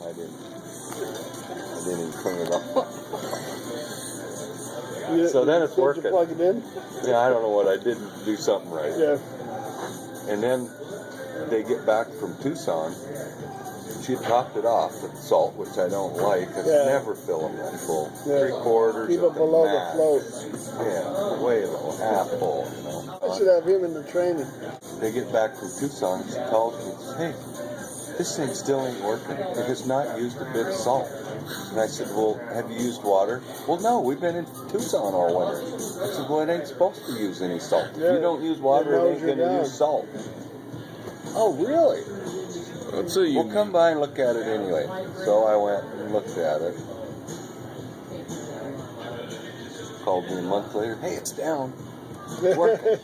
I didn't even turn it off. So then it's working. Plug it in? Yeah, I don't know what I didn't do something right. Yeah. And then they get back from Tucson. She topped it off with salt, which I don't like. I never fill them that full. Yeah. 3/4. Keep it below the float. Yeah, way low, half full. You know. I should have him in the training. They get back from Tucson. She calls me and says, "Hey, this thing still ain't working. It has not used a bit of salt." And I said, "Well, have you used water?" "Well, no, we've been in Tucson all winter." I said, "Well, it ain't supposed to use any salt. If you don't use water, it ain't going to use salt." "Oh, really?" "Well, come by and look at it anyway." So I went and looked at it. Called me a month later. "Hey, it's down. It's working."